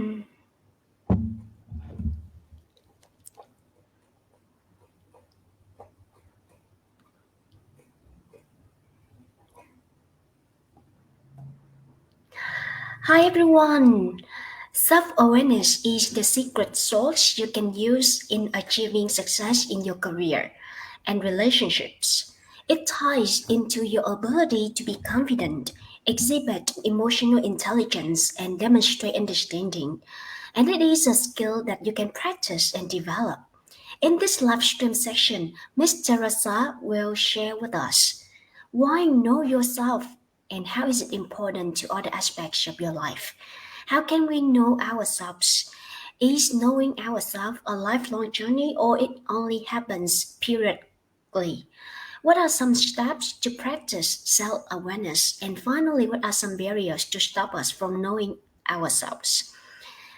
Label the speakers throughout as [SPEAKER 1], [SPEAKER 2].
[SPEAKER 1] Mm. Hi everyone! Self-awareness is the secret sauce you can use in achieving success in your career and relationships. It ties into your ability to be confident, exhibit emotional intelligence, and demonstrate understanding. And it is a skill that you can practice and develop. In this live stream session, Miss Teresa will share with us why know yourself and how is it important to other aspects of your life. How can we know ourselves? Is knowing ourselves a lifelong journey or it only happens periodically? What are some steps to practice self awareness? And finally, what are some barriers to stop us from knowing ourselves?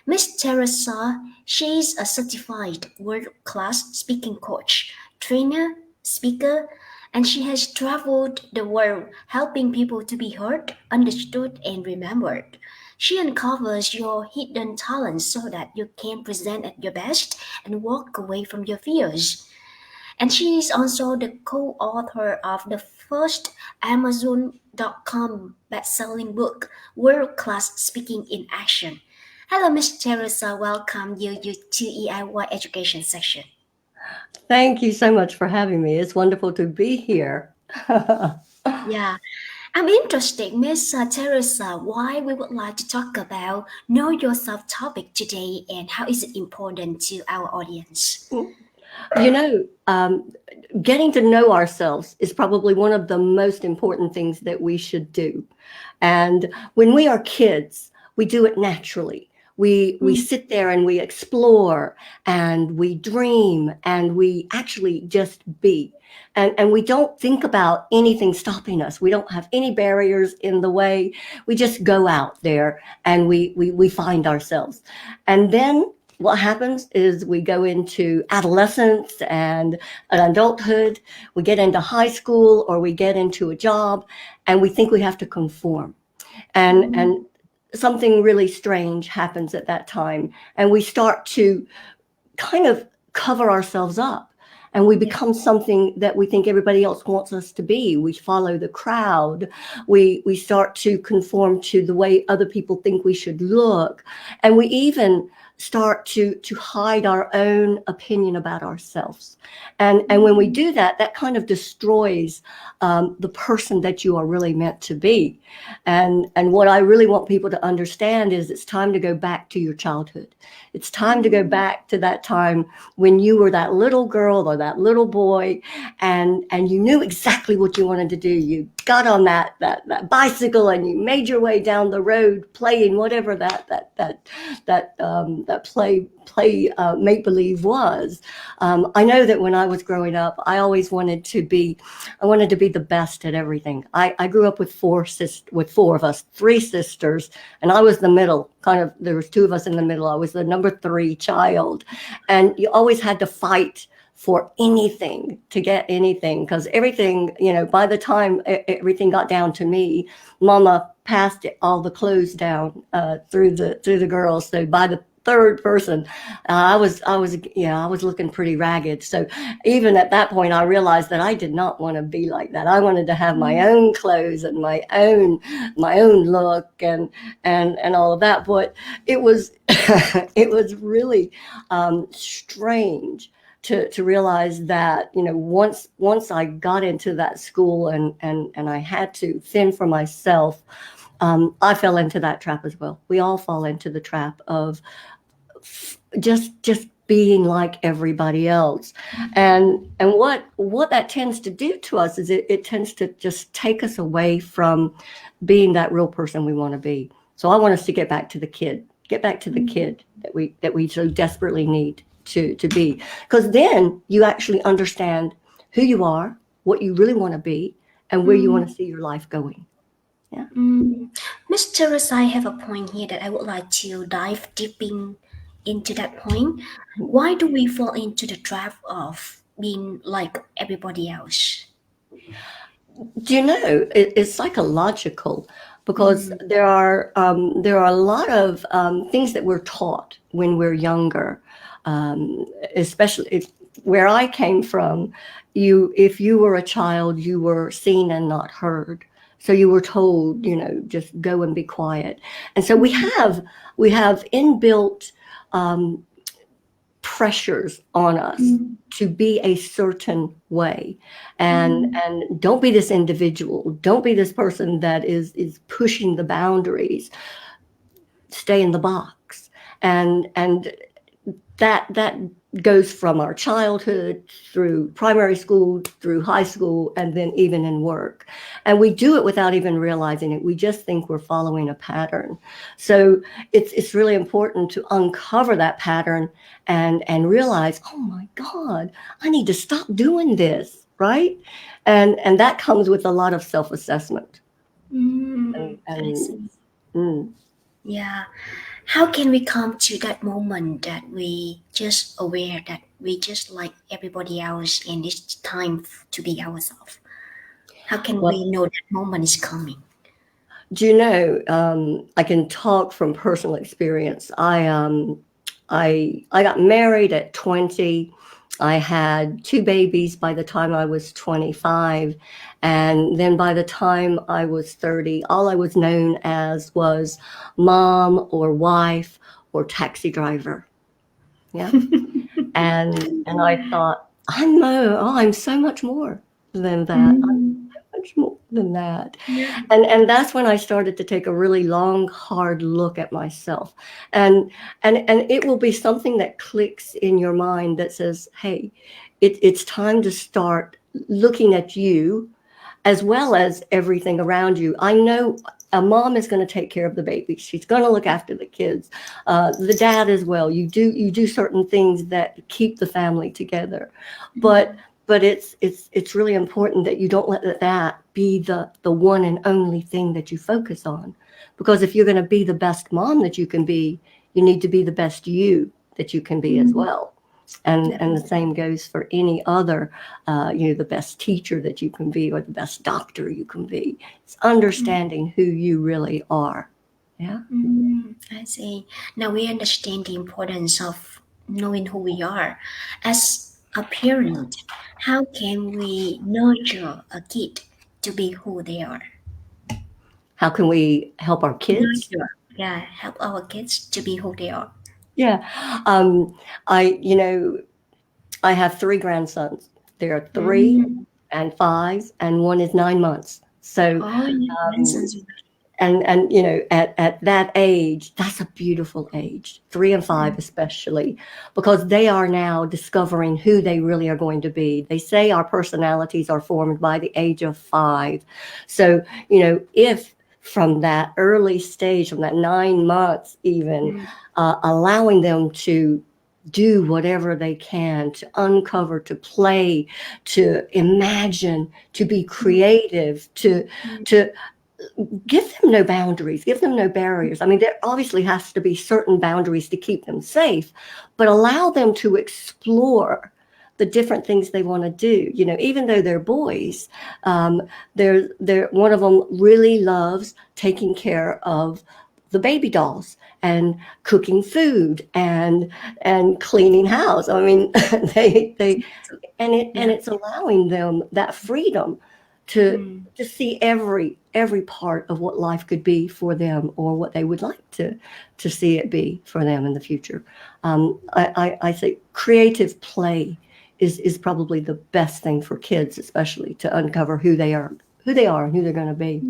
[SPEAKER 1] Miss Teresa, she's a certified world-class speaking coach, trainer, speaker, and she has traveled the world helping people to be heard, understood, and remembered. She uncovers your hidden talents so that you can present at your best and walk away from your fears. And she is also the co-author of the first Amazon.com best-selling book, World Class Speaking in Action. Hello, Miss Teresa. Welcome you to EIY Education section.
[SPEAKER 2] Thank you so much for having me. It's wonderful to be here.
[SPEAKER 1] Yeah, I'm interested, Miss Teresa, why we would like to talk about Know Yourself topic today and how is it important to our audience?
[SPEAKER 2] You know, getting to know ourselves is probably one of the most important things that we should do. And when we are kids, we do it naturally. We sit there and we explore and we dream and we actually just be. And we don't think about anything stopping us. We don't have any barriers in the way. We just go out there and we find ourselves. And then what happens is we go into adolescence and adulthood, we get into high school or we get into a job and we think we have to conform. And something really strange happens at that time. And we start to kind of cover ourselves up. And we become something that we think everybody else wants us to be. We follow the crowd. We start to conform to the way other people think we should look. And we even start to hide our own opinion about ourselves. And when we do that, that kind of destroys the person that you are really meant to be. And what I really want people to understand is it's time to go back to your childhood. It's time to go back to that time when you were that little girl or that little boy and you knew exactly what you wanted to do. You got on that bicycle and you made your way down the road playing whatever that play make believe was. I know that when I was growing up, I always wanted to be the best at everything. I grew up with four of us, three sisters, and I was the middle. There was two of us in the middle. I was the number 3 child, and you always had to fight for anything to get anything, because everything, by the time everything got down to me, Mama passed all the clothes down through the girls. So by the third person, I was looking pretty ragged. So even at that point, I realized that I did not want to be like that. I wanted to have my own clothes and my own look and all of that. But it was it was really strange to realize that, once I got into that school and I had to fend for myself, I fell into that trap as well. We all fall into the trap of just being like everybody else. And what that tends to do to us is it tends to just take us away from being that real person we want to be. So I want us to get back to the kid that we so desperately need to be, because then you actually understand who you are, what you really want to be, and where you want to see your life going. Yeah.
[SPEAKER 1] Miss Teresa, I have a point here that I would like to dive deep into that point. Why do we fall into the trap of being like everybody else?
[SPEAKER 2] Do you know, it's psychological. because there are a lot of things that we're taught when we're younger, especially where I came from. If you were a child, you were seen and not heard. So you were told, just go and be quiet. And so we have inbuilt pressures on us to be a certain way, and don't be this individual, don't be this person that is pushing the boundaries, stay in the box. And that goes from our childhood through primary school, through high school, and then even in work. And we do it without even realizing it. We just think we're following a pattern. So it's really important to uncover that pattern and realize, oh my God, I need to stop doing this, right? And that comes with a lot of self-assessment.
[SPEAKER 1] I see. Yeah. How can we come to that moment that we just aware that we just like everybody else and it's time to be ourselves? How can we know that moment is coming?
[SPEAKER 2] Do you know, I can talk from personal experience. I got married at 20. I had 2 babies by the time I was 25. And then by the time I was 30, all I was known as was mom or wife or taxi driver. Yeah. and I thought, I'm so much more than that. Much more than that.
[SPEAKER 1] Yeah.
[SPEAKER 2] And that's when I started to take a really long, hard look at myself. And it will be something that clicks in your mind that says, hey, it's time to start looking at you as well as everything around you. I know a mom is going to take care of the baby. She's going to look after the kids, the dad as well. You do certain things that keep the family together, but it's really important that you don't let that be the one and only thing that you focus on, because if you're going to be the best mom that you can be, you need to be the best you that you can be as well. And the same goes for any other, the best teacher that you can be or the best doctor you can be. It's understanding who you really are. Yeah.
[SPEAKER 1] I see. Now we understand the importance of knowing who we are. As a parent, how can we nurture a kid to be who they are?
[SPEAKER 2] How can we help our kids?
[SPEAKER 1] Nurture, yeah, help our kids to be who they are.
[SPEAKER 2] Yeah. I have 3 grandsons. There are 3 and 5, and 1 is 9 months. So, and at that age, that's a beautiful age, 3 and 5 especially, because they are now discovering who they really are going to be. They say our personalities are formed by the age of 5. So, if from that early stage, from that 9 months even, allowing them to do whatever they can, to uncover, to play, to imagine, to be creative, to give them no boundaries, give them no barriers. I mean, there obviously has to be certain boundaries to keep them safe, but allow them to explore the different things they want to do. Even though they're boys, they're one of them really loves taking care of the baby dolls and cooking food and cleaning house. I mean, it's allowing them that freedom to see every part of what life could be for them, or what they would like to see it be for them in the future. I say creative play is probably the best thing for kids, especially to uncover who they are and who they're going to be.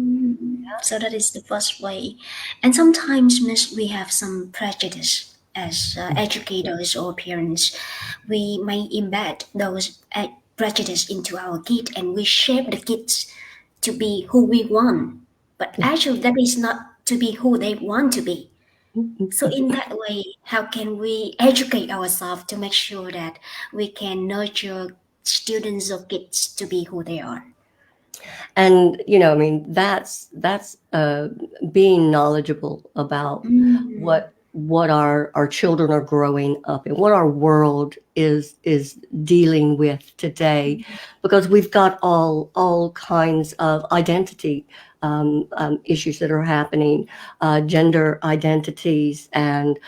[SPEAKER 1] So that is the first way. And sometimes, Miss, we have some prejudice as educators or parents. We may embed those prejudice into our kid, and we shape the kids to be who we want. But actually, that is not to be who they want to be. So in that way, how can we educate ourselves to make sure that we can nurture students or kids to be who they are?
[SPEAKER 2] And that's being knowledgeable about what our children are growing up in, what our world is dealing with today, because we've got all kinds of identity issues that are happening, gender identities, and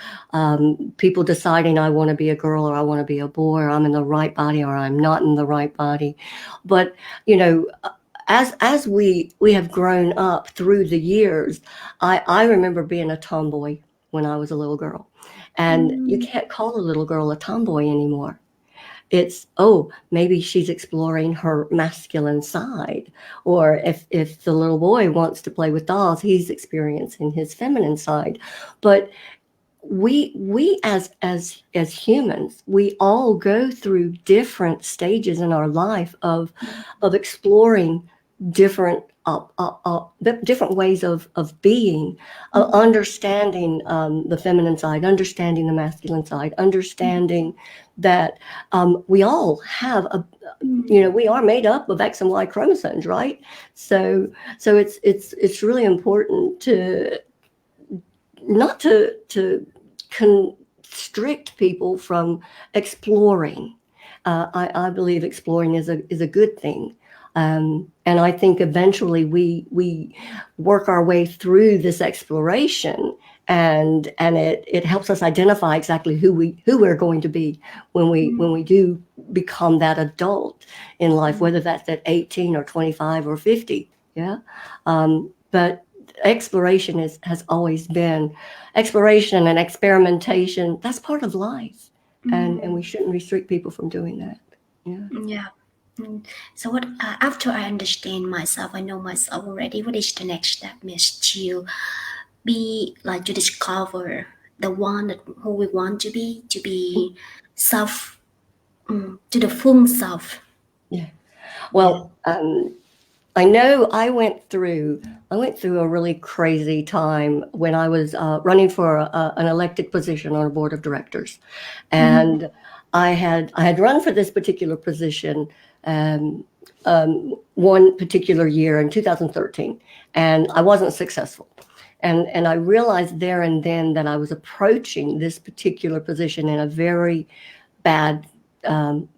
[SPEAKER 2] people deciding I want to be a girl or I want to be a boy, or I'm in the right body or I'm not in the right body. But, you know, as we have grown up through the years, I remember being a tomboy when I was a little girl. And you can't call a little girl a tomboy anymore. It's, oh, maybe she's exploring her masculine side. Or if the little boy wants to play with dolls, he's experiencing his feminine side. But we as humans, we all go through different stages in our life of exploring different different ways of being, understanding the feminine side, understanding the masculine side, understanding that we all have we are made up of X and Y chromosomes, right? So it's really important to not to constrict people from exploring. I believe exploring is a good thing. And I think eventually we work our way through this exploration, and it helps us identify exactly who we're going to be when we do become that adult in life, whether that's at 18 or 25 or 50. Yeah. But exploration has always been exploration and experimentation. That's part of life, and we shouldn't restrict people from doing that. Yeah.
[SPEAKER 1] Yeah. So what after I understand myself, I know myself already. What is the next step? Is to be like to discover the one that who we want to be self, to the full self.
[SPEAKER 2] Yeah. Well, I know I went through a really crazy time when I was running for an elected position on a board of directors, and I had run for this particular position one particular year in 2013, and I wasn't successful. And I realized there and then that I was approaching this particular position in a very bad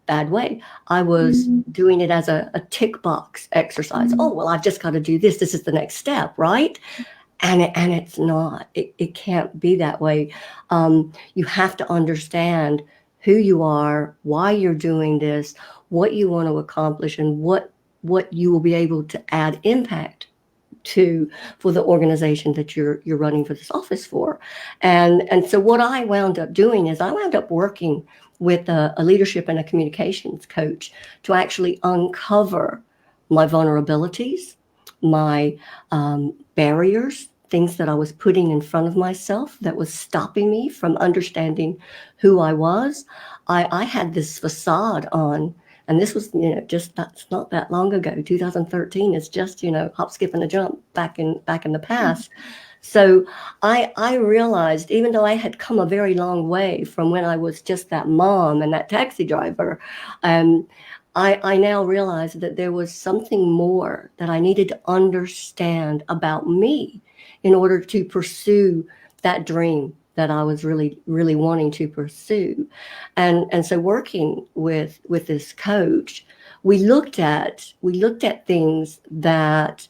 [SPEAKER 2] way. I was doing it as a tick box exercise. Oh, well, I've just got to do this. This is the next step, right? And it's not. It can't be that way. You have to understand who you are, why you're doing this, what you want to accomplish, and what you will be able to add impact to for the organization that you're running for this office for. And so what I wound up doing is I wound up working with a leadership and a communications coach to actually uncover my vulnerabilities, my barriers, things that I was putting in front of myself that was stopping me from understanding who I was. I had this facade on, and this was, that's not that long ago. 2013 is just, hop, skip, and a jump back in the past. So I realized, even though I had come a very long way from when I was just that mom and that taxi driver, I now realized that there was something more that I needed to understand about me in order to pursue that dream that I was really, really wanting to pursue. And so working with this coach, we looked at things that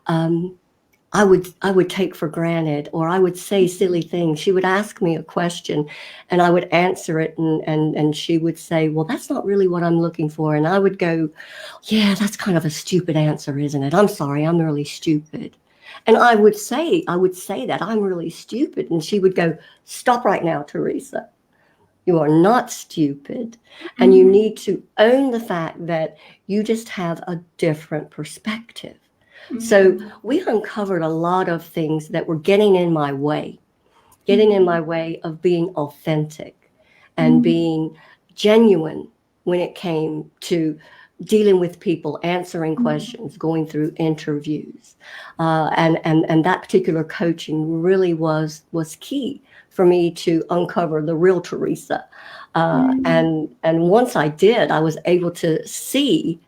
[SPEAKER 2] I would take for granted, or I would say silly things. She would ask me a question and I would answer it, and she would say, well, that's not really what I'm looking for. And I would go, yeah, that's kind of a stupid answer, isn't it? I'm sorry, I'm really stupid. And I would say that I'm really stupid. And she would go, stop right now, Teresa. You are not stupid. And you need to own the fact that you just have a different perspective. So we uncovered a lot of things that were getting in my way of being authentic and being genuine when it came to dealing with people, answering questions, going through interviews. And that particular coaching really was key for me to uncover the real Teresa. And once I did, I was able to see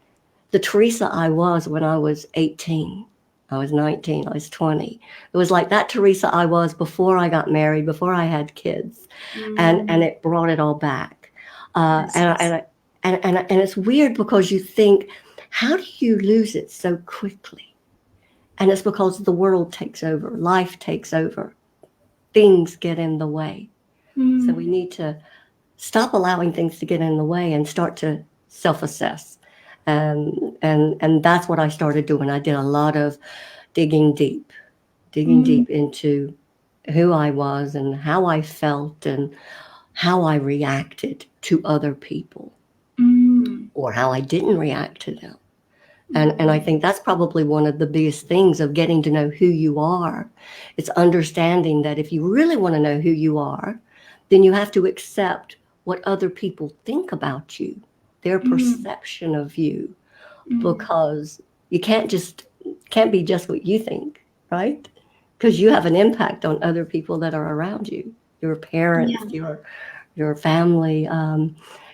[SPEAKER 2] the Teresa I was when I was 18. I was 19, I was 20. It was like that Teresa I was before I got married, before I had kids. And it brought it all back. And it's weird because you think, how do you lose it so quickly? And it's because the world takes over, life takes over, things get in the way. So we need to stop allowing things to get in the way and start to self-assess. And that's what I started doing. I did a lot of digging deep into who I was and how I felt and how I reacted to other people or how I didn't react to them. And I think that's probably one of the biggest things of getting to know who you are. It's understanding that if you really want to know who you are, then you have to accept what other people think about you, their perception of you, because you can't be just what you think, right? Because you have an impact on other people that are around you, your parents, your family,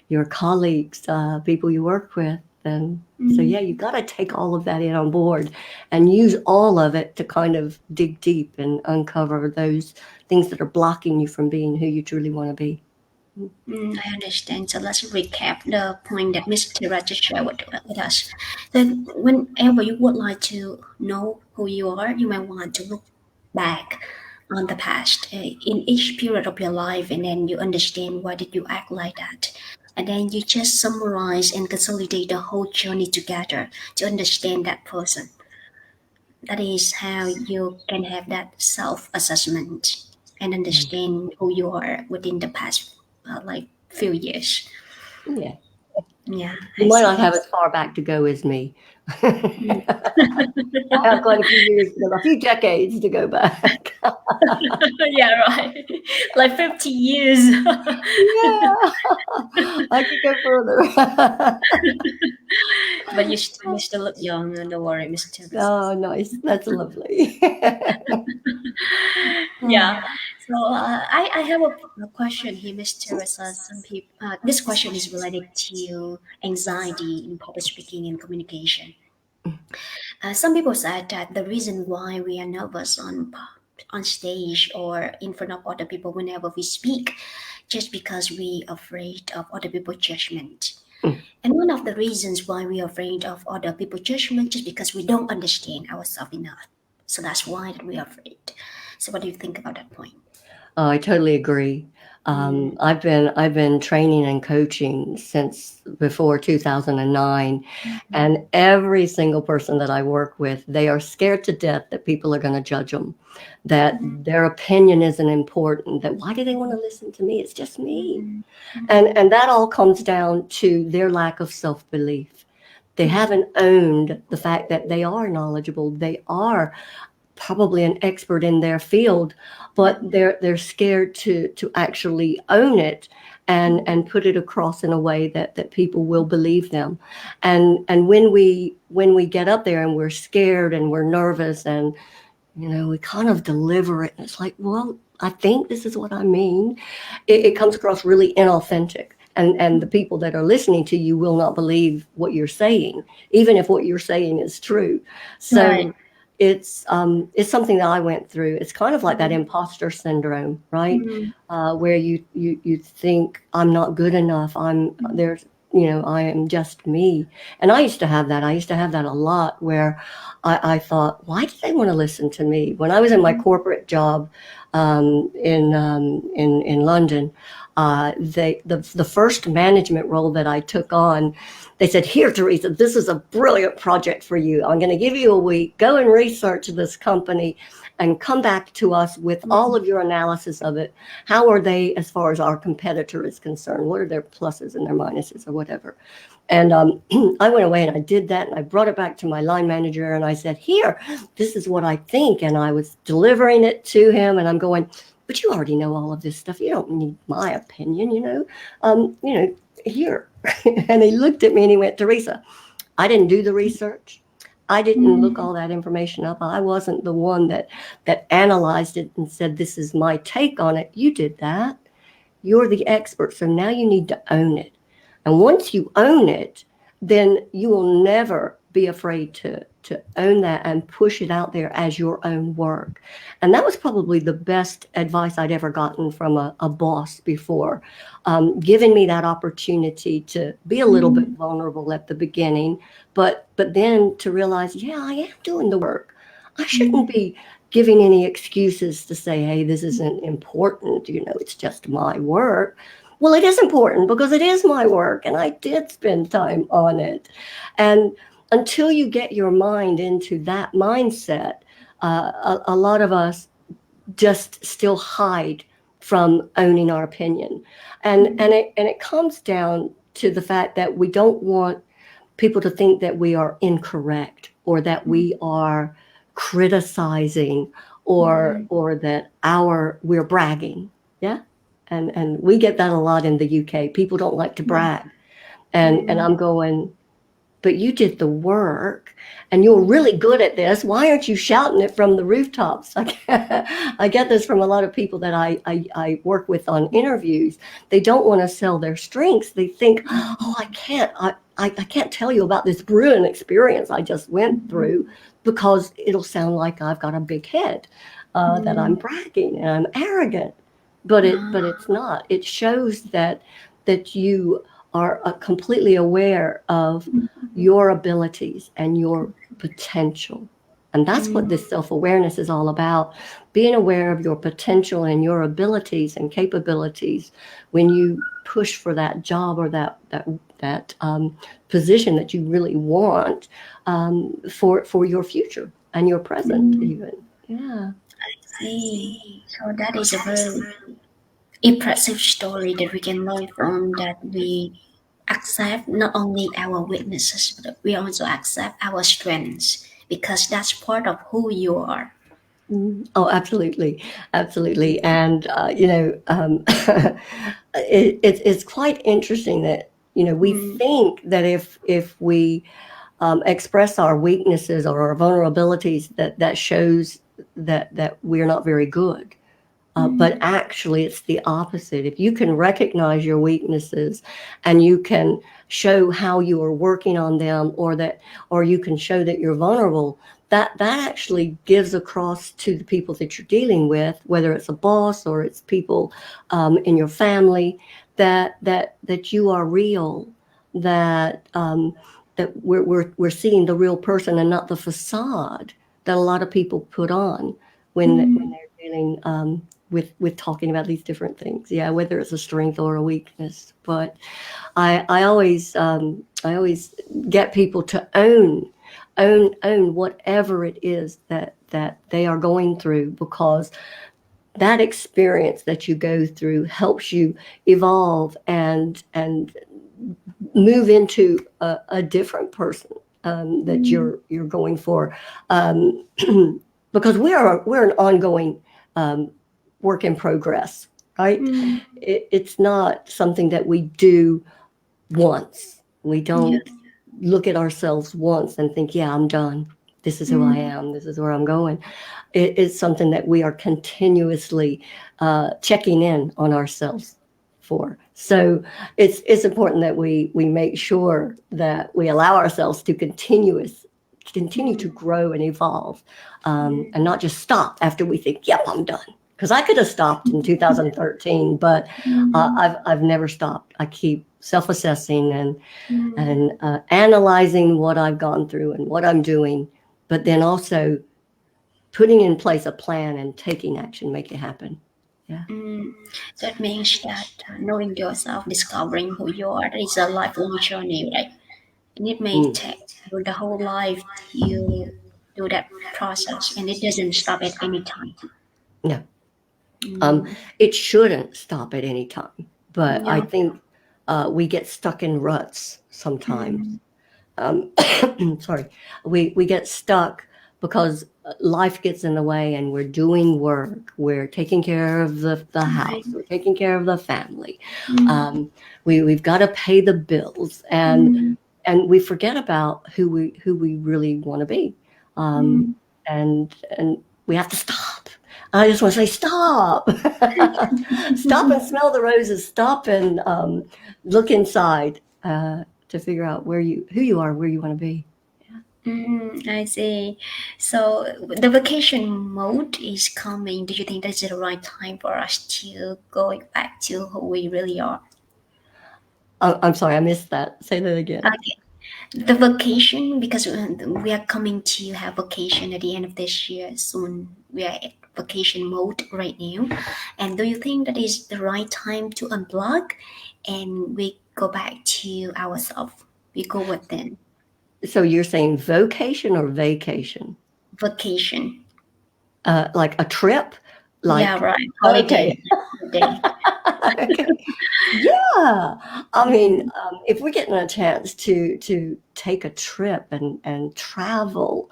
[SPEAKER 2] your colleagues, people you work with. And so, yeah, you've got to take all of that in on board and use all of it to kind of dig deep and uncover those things that are blocking you from being who you truly want to be.
[SPEAKER 1] I understand. So let's recap the point that Miss Tira just shared with us. That whenever you would like to know who you are, you might want to look back on the past in each period of your life, and then you understand why did you act like that. And then you just summarize and consolidate the whole journey together to understand that person. That is how you can have that self-assessment and understand who you are within the past, like few years.
[SPEAKER 2] Yeah.
[SPEAKER 1] Yeah,
[SPEAKER 2] You
[SPEAKER 1] I
[SPEAKER 2] might not
[SPEAKER 1] see.
[SPEAKER 2] have as far back to go as me. I have quite a few years, a few decades to go back.
[SPEAKER 1] Yeah, right. Like 50 years.
[SPEAKER 2] Yeah, I could go further.
[SPEAKER 1] But you still look young, don't worry, Miss Teresa.
[SPEAKER 2] Oh, nice. That's lovely.
[SPEAKER 1] Yeah. So I have a question here, Miss Teresa. Some people, this question is related to anxiety in public speaking and communication. Some people said that the reason why we are nervous on stage or in front of other people whenever we speak, just because we are afraid of other people's judgment. And one of the reasons why we are afraid of other people's judgment just because we don't understand ourselves enough. So that's why that we are afraid. So what do you think about that point?
[SPEAKER 2] Oh, I totally agree. I've been training and coaching since before 2009, and every single person that I work with, they are scared to death that people are going to judge them, that their opinion isn't important. That why do they want to listen to me? It's just me, and that all comes down to their lack of self-belief. They haven't owned the fact that they are knowledgeable. They are probably an expert in their field, but they're scared to actually own it and put it across in a way that people will believe them. And when we get up there and we're scared and we're nervous and we kind of deliver it, and it's like, well, I think this is what I mean. It comes across really inauthentic. And the people that are listening to you will not believe what you're saying, even if what you're saying is true. So
[SPEAKER 1] Right.
[SPEAKER 2] it's something that I went through. It's kind of like that imposter syndrome, right? Where you think I'm not good enough. I am just me. And I used to have that. I used to have that a lot where I thought, why do they want to listen to me? When I was in my corporate job in London, the first management role that I took on, they said, here, Teresa, this is a brilliant project for you. I'm going to give you a week. Go and research this company and come back to us with all of your analysis of it. How are they as far as our competitor is concerned? What are their pluses and their minuses or whatever? And I went away and I did that, and I brought it back to my line manager and I said, here, this is what I think. And I was delivering it to him, and I'm going, but you already know all of this stuff. You don't need my opinion, here. And he looked at me and he went, Teresa, I didn't do the research. I didn't look all that information up. I wasn't the one that analyzed it and said, this is my take on it. You did that. You're the expert. So now you need to own it. And once you own it, then you will never be afraid to own that and push it out there as your own work. And that was probably the best advice I'd ever gotten from a boss before, giving me that opportunity to be a little bit vulnerable at the beginning, but then to realize, yeah, I am doing the work. I shouldn't be giving any excuses to say, hey, this isn't important. It's just my work. Well, it is important because it is my work and I did spend time on it. And until you get your mind into that mindset, a lot of us just still hide from owning our opinion. And it comes down to the fact that we don't want people to think that we are incorrect or that we are criticizing or that we're bragging. Yeah. And we get that a lot in the UK. People don't like to brag. And I'm going, but you did the work and you're really good at this. Why aren't you shouting it from the rooftops? I get this from a lot of people that I work with on interviews. They don't want to sell their strengths. They think, oh, I can't tell you about this brilliant experience I just went through because it'll sound like I've got a big head, that I'm bragging and I'm arrogant. But it's not. It shows that you are completely aware of your abilities and your potential. And that's what this self-awareness is all about, being aware of your potential and your abilities and capabilities when you push for that job or that position that you really want, for your future and your present even. Yeah.
[SPEAKER 1] I see. So that is a very impressive story that we can learn from, that we accept not only our weaknesses, but we also accept our strengths because that's part of who you are.
[SPEAKER 2] Oh, absolutely, absolutely. And it's quite interesting that we think that if we express our weaknesses or our vulnerabilities, that shows that we're not very good. But actually, it's the opposite. If you can recognize your weaknesses and you can show how you are working on them, or you can show that you're vulnerable, that actually gives across to the people that you're dealing with, whether it's a boss or it's people in your family, that you are real, that we're seeing the real person and not the facade that a lot of people put on when they're dealing with talking about these different things. Yeah, whether it's a strength or a weakness. But I always get people to own whatever it is that they are going through, because that experience that you go through helps you evolve and move into a different person that you're going for, because we're an ongoing work in progress, right? It's not something that we do once. We don't look at ourselves once and think, yeah, I'm done. This is who I am. This is where I'm going. It's something that we are continuously checking in on ourselves for. So it's important that we make sure that we allow ourselves to continue to grow and evolve, and not just stop after we think, yep, I'm done. Because I could have stopped in 2013, but I've never stopped. I keep self-assessing and analyzing what I've gone through and what I'm doing, but then also putting in place a plan and taking action, make it happen. Yeah.
[SPEAKER 1] So it means that knowing yourself, discovering who you are, is a lifelong journey, right? And it may take you the whole life you do that process, and it doesn't stop at any time.
[SPEAKER 2] No. It shouldn't stop at any time, but I think we get stuck in ruts sometimes. Sorry, we get stuck because life gets in the way, and we're doing work. We're taking care of the house. We're taking care of the family. We've got to pay the bills, and we forget about who we really want to be, and we have to stop. I just want to say, stop. Stop and smell the roses. Stop and look inside to figure out who you are, where you want to be.
[SPEAKER 1] I see. So the vacation mode is coming. Do you think that's the right time for us to go back to who we really are?
[SPEAKER 2] I'm sorry, I missed that. Say that again.
[SPEAKER 1] Okay. The vacation, because we are coming to have vacation at the end of this year soon. We are at vacation mode right now. And do you think that is the right time to unplug and we go back to ourselves? We go within.
[SPEAKER 2] So you're saying vocation or vacation?
[SPEAKER 1] Vacation.
[SPEAKER 2] Like a trip?
[SPEAKER 1] Yeah,
[SPEAKER 2] Like,
[SPEAKER 1] right.
[SPEAKER 2] okay.
[SPEAKER 1] Holiday. Holiday.
[SPEAKER 2] Okay. Yeah. I mean,
[SPEAKER 1] Mm,
[SPEAKER 2] if we're getting a chance to take a trip and travel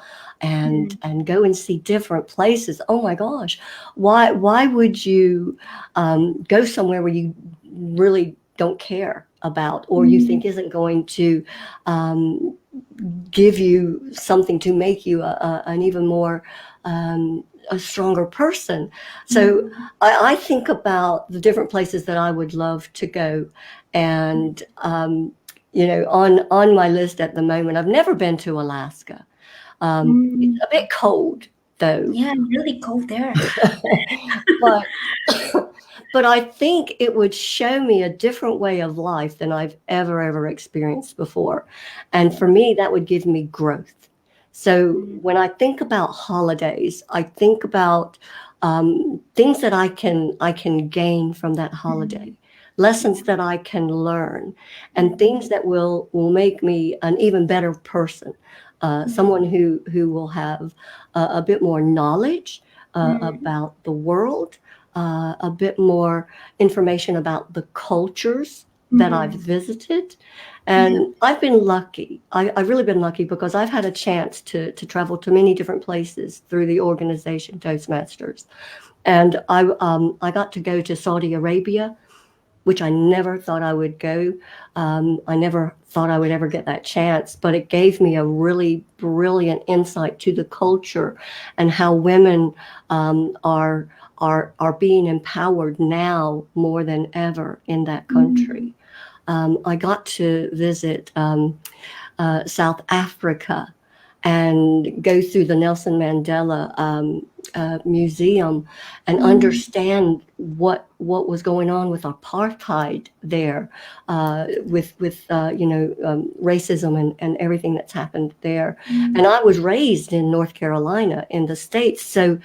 [SPEAKER 1] mm,
[SPEAKER 2] and go and see different places, oh my gosh, why would you go somewhere where you really don't care about or you
[SPEAKER 1] mm,
[SPEAKER 2] think isn't going to um, give you something to make you an even more a stronger person. So
[SPEAKER 1] mm,
[SPEAKER 2] I think about the different places that I would love to go, and on my list at the moment, I've never been to Alaska. It's
[SPEAKER 1] mm.
[SPEAKER 2] a bit cold though,
[SPEAKER 1] Yeah, really cold there.
[SPEAKER 2] but but I think it would show me a different way of life than I've ever experienced before. And for me, that would give me growth. So
[SPEAKER 1] Mm,
[SPEAKER 2] when I think about holidays, I think about things that I can gain from that holiday,
[SPEAKER 1] mm,
[SPEAKER 2] lessons
[SPEAKER 1] yeah.
[SPEAKER 2] that I can learn, and things
[SPEAKER 1] Mm,
[SPEAKER 2] that will make me an even better person,
[SPEAKER 1] mm,
[SPEAKER 2] someone who will have a bit more knowledge
[SPEAKER 1] mm,
[SPEAKER 2] about the world, a bit more information about the cultures that I've
[SPEAKER 1] mm.
[SPEAKER 2] visited.
[SPEAKER 1] Yeah.
[SPEAKER 2] And I've been lucky. I've really been lucky because I've had a chance to travel to many different places through the organization Toastmasters. And I got to go to Saudi Arabia, which I never thought I would go. I never thought I would ever get that chance, but it gave me a really brilliant insight to the culture and how women are being empowered now more than ever in that
[SPEAKER 1] Mm,
[SPEAKER 2] country. I got to visit South Africa and go through the Nelson Mandela museum and
[SPEAKER 1] mm,
[SPEAKER 2] understand what was going on with apartheid there, with racism and everything that's happened there. And
[SPEAKER 1] mm,
[SPEAKER 2] I was raised in North Carolina in the States, so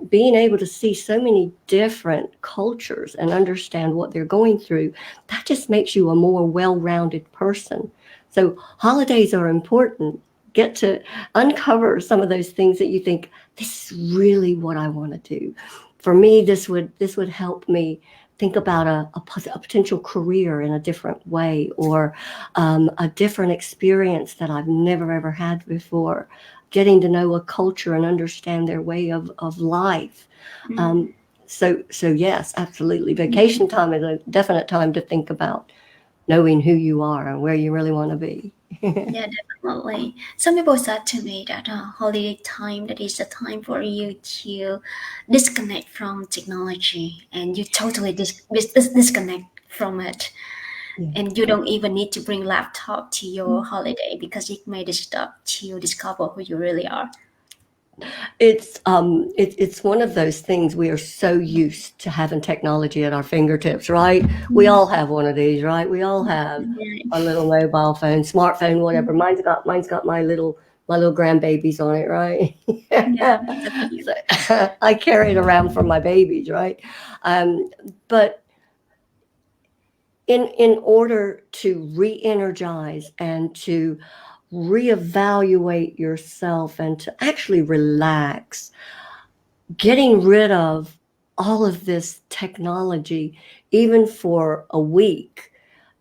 [SPEAKER 2] being able to see so many different cultures and understand what they're going through, that just makes you a more well-rounded person. So holidays are important. Get to uncover some of those things that you think, this is really what I want to do. For me, this would help me think about a potential career in a different way, or a different experience that I've never ever had before. Getting to know a culture and understand their way of life.
[SPEAKER 1] mm,
[SPEAKER 2] Um, so yes, absolutely.
[SPEAKER 1] mm.
[SPEAKER 2] Vacation time is a definite time to think about knowing who you are and where you really want to be.
[SPEAKER 1] Yeah, definitely. Some people said to me that holiday time that is the time for you to disconnect from technology and you totally disconnect from it.
[SPEAKER 2] Yeah.
[SPEAKER 1] And you don't even need to bring laptop to your holiday because it may disturb to discover who you really are.
[SPEAKER 2] It's one of those things. We are so used to having technology at our fingertips, right? We
[SPEAKER 1] Mm,
[SPEAKER 2] all have one of these, right? We all have a
[SPEAKER 1] right.
[SPEAKER 2] little mobile phone, smartphone, whatever. Mine's got my little grandbabies on it, right?
[SPEAKER 1] Yeah, that's cute.
[SPEAKER 2] So I carry it around for my babies, right? Um, but in order to re-energize and to reevaluate yourself and to actually relax, getting rid of all of this technology, even for a week,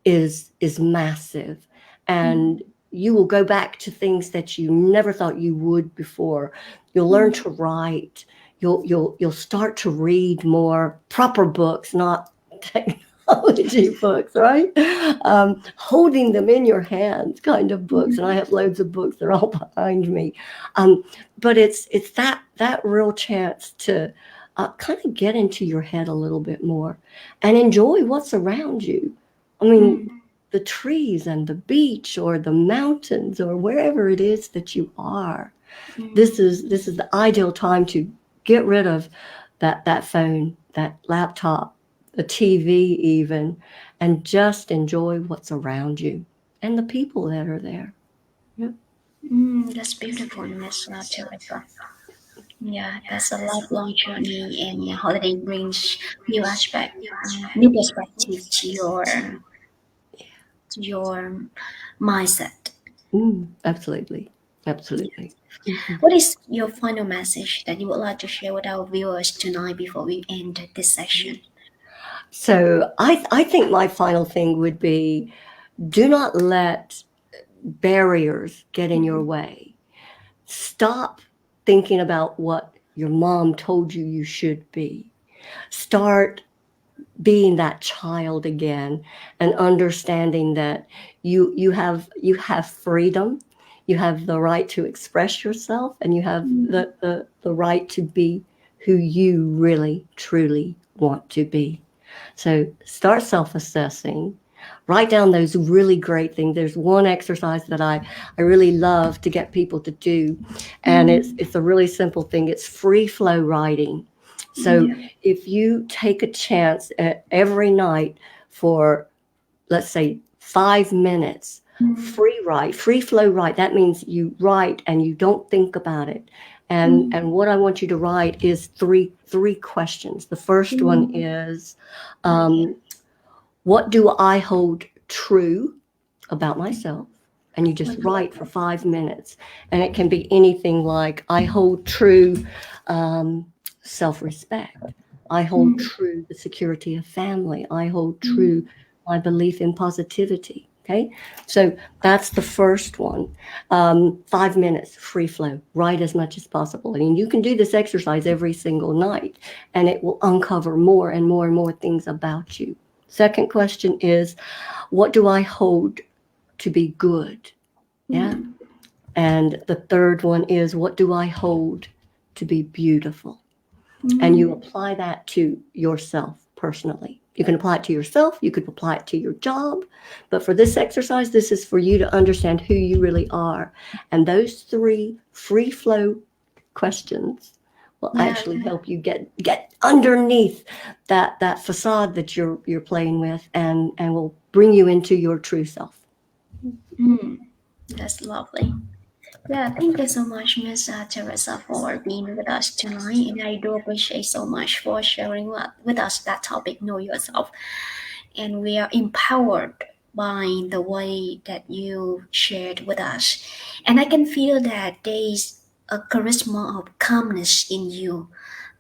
[SPEAKER 2] is massive. And
[SPEAKER 1] Mm,
[SPEAKER 2] you will go back to things that you never thought you would before. You'll learn
[SPEAKER 1] mm,
[SPEAKER 2] to write. You'll start to read more proper books, not technology books, right? Holding them in your hands kind of books. And I
[SPEAKER 1] mm,
[SPEAKER 2] have loads of books. They're all behind me. Um, but it's that real chance to kind of get into your head a little bit more and enjoy what's around you. I mean,
[SPEAKER 1] mm,
[SPEAKER 2] the trees and the beach or the mountains or wherever it is that you are. This
[SPEAKER 1] mm.
[SPEAKER 2] is this is the ideal time to get rid of that phone, that laptop, the TV even, and just enjoy what's around you. and the people that are there. Yeah.
[SPEAKER 1] That's beautiful, Miss Teresa. Yeah, that's a lifelong journey, and holiday brings new aspect, new perspective to your mindset.
[SPEAKER 2] Absolutely. Absolutely.
[SPEAKER 1] What is your final message that you would like to share with our viewers tonight before we end this session?
[SPEAKER 2] So I think my final thing would be, do not let barriers get in your way. Stop thinking about what your mom told you you should be. Start being that child again and understanding that you have freedom, you have the right to express yourself, and you have the right to be who you really truly want to be. So start self-assessing, write down those really great things. There's one exercise that I really love to get people to do, and it's a really simple thing. It's free flow writing. So if you take a chance every night for, let's say, 5 minutes, free flow write. That means you write and you don't think about it. And what I want you to write is three questions. The first one is, what do I hold true about myself? And you just write for 5 minutes. And it can be anything like, I hold true self-respect. I hold true the security of family. I hold true my belief in positivity. Okay, so that's the first one. 5 minutes, free flow, write as much as possible. I mean, you can do this exercise every single night, and it will uncover more and more and more things about you. Second question is, what do I hold to be good? Yeah. And the third one is, what do I hold to be beautiful? And you apply that to yourself personally. You can apply it to yourself. You could apply it to your job. But for this exercise, this is for you to understand who you really are. And those 3 free flow questions will actually help you get underneath that facade that you're playing with, and will bring you into your true self.
[SPEAKER 1] That's lovely. Yeah, thank you so much, Miss Teresa, for being with us tonight, and I do appreciate so much for sharing with us that topic, know yourself. And we are empowered by the way that you shared with us, and I can feel that there is a charisma of calmness in you.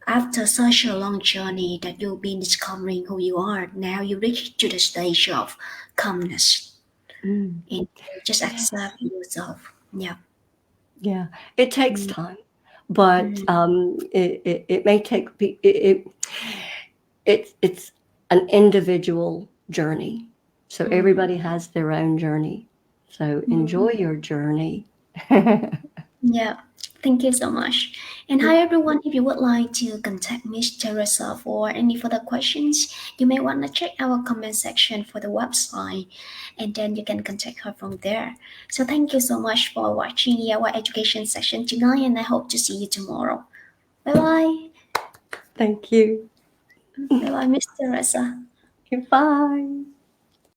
[SPEAKER 1] After such a long journey that you've been discovering who you are, now you reach to the stage of calmness and just accept yourself. Yeah.
[SPEAKER 2] Yeah, it takes time, but it may take it's an individual journey. So everybody has their own journey. So enjoy your journey.
[SPEAKER 1] Yeah, thank you so much. And hi everyone, if you would like to contact Miss Teresa for any further questions, you may want to check our comment section for the website, and then you can contact her from there. So thank you so much for watching our education session tonight, and I hope to see you tomorrow. Bye bye.
[SPEAKER 2] Thank you.
[SPEAKER 1] Bye bye, Miss Teresa.
[SPEAKER 2] Goodbye.